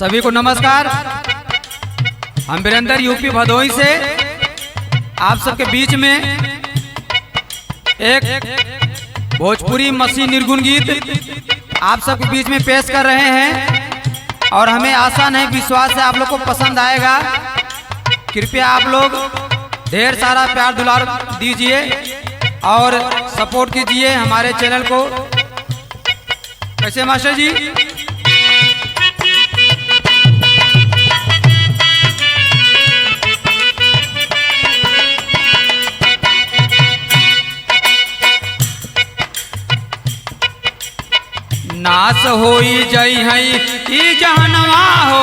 सभी को नमस्कार। हम वीरेंद्र यूपी भदोही से आप सबके बीच में एक भोजपुरी मसीह निर्गुण गीत आप सबके बीच में पेश कर रहे हैं और हमें आशा नहीं विश्वास है आप लोग को पसंद आएगा। कृपया आप लोग ढेर सारा प्यार दुलार दीजिए और सपोर्ट कीजिए हमारे चैनल को। कैसे मास्टर जी? नाश होई जई है ई जहनवा हो,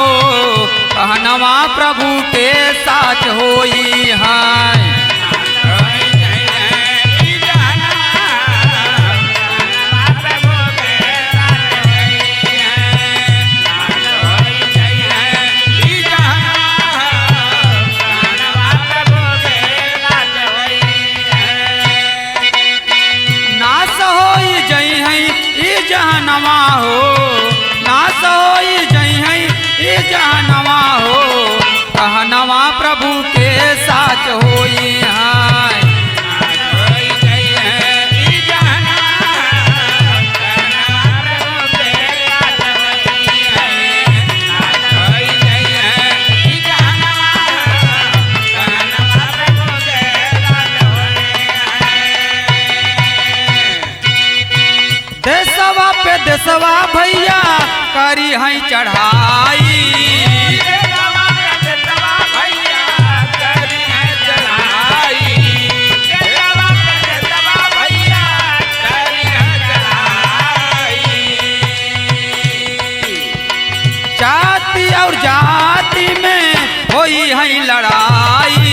कहनवा प्रभु के साच होई है। जहनवा हो नाश होई जई है ई जहनवा हो, कहनवा प्रभु के साच होई है। देशवा पे देशवा भैया करी है चढ़ाई, जाति और जाति में होई है लड़ाई।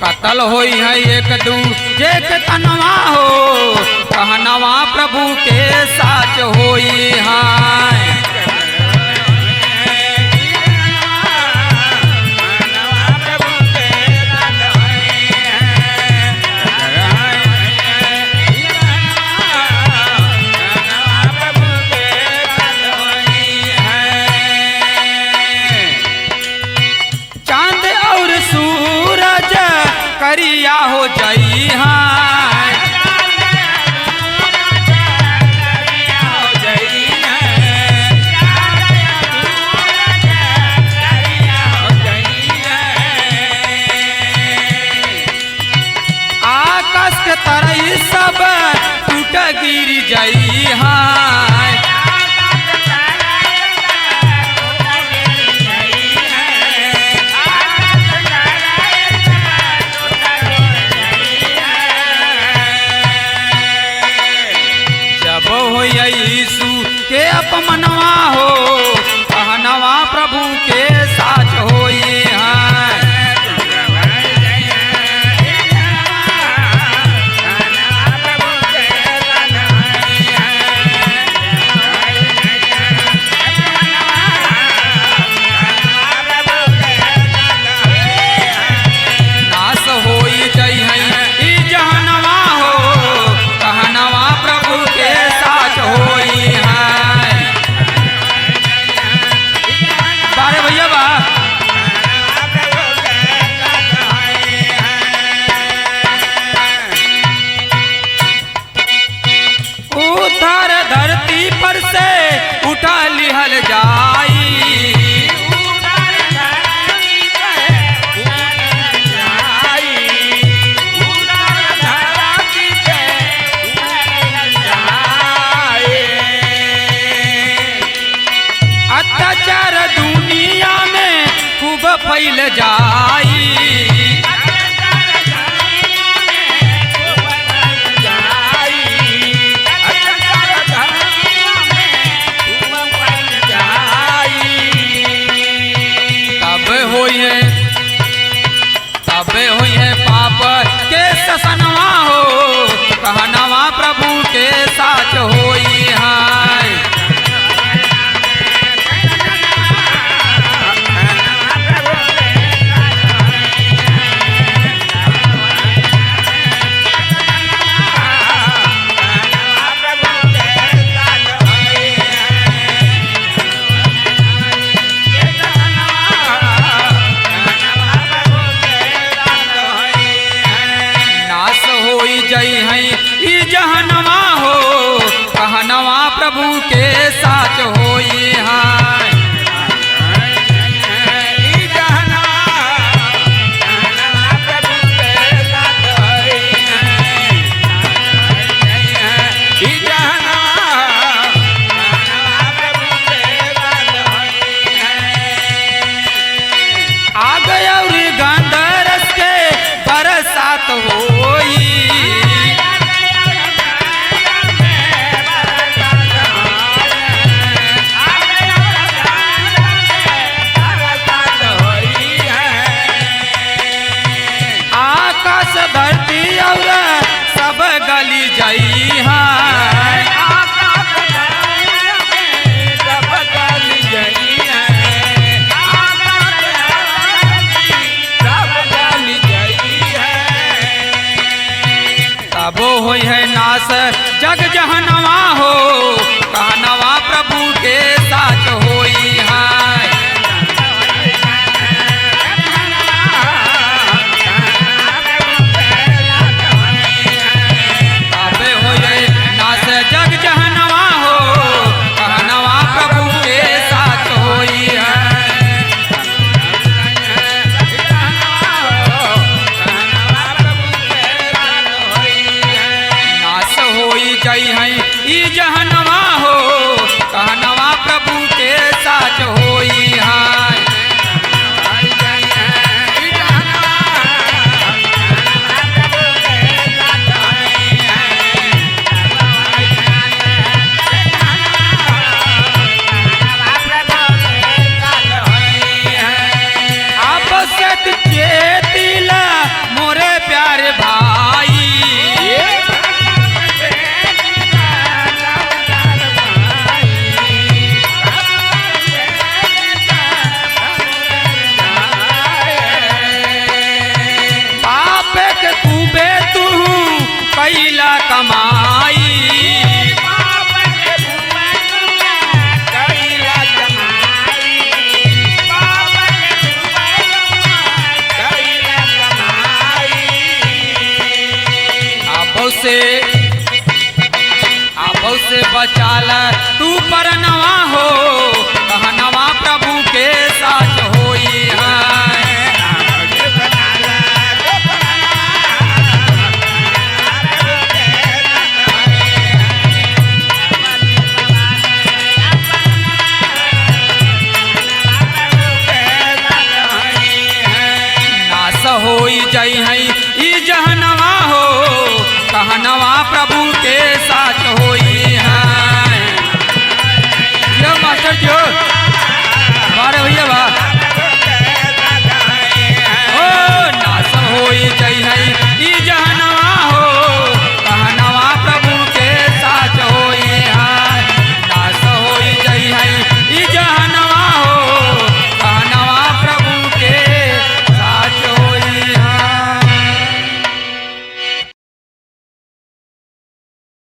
कतल होई है एक दूजे के तनवा हो, कहनवा प्रभु के साच होई है। चांद और सूरज करिया हो जाई है, आकाश के तरई सब टूट गिर जाई है। यीशु के अपमनवा हो, कहनवा प्रभु के साच होई है। जई है ई जहनवा हो, कहनवा प्रभु के साच होई है। होई है नास जग जहनवा हो, कहनवा प्रभु के साच होई है। अबे होई है नास जग जहनवा हो, कहनवा प्रभु के साच होई है। जई है ई जहनवा हो, कहनवा प्रभु के साच होई है। आपसत चेतिला मोरे प्यारे भाई, कैला कमाई अब से बचाल तू परनवा हो, कहनवा प्रभु के साच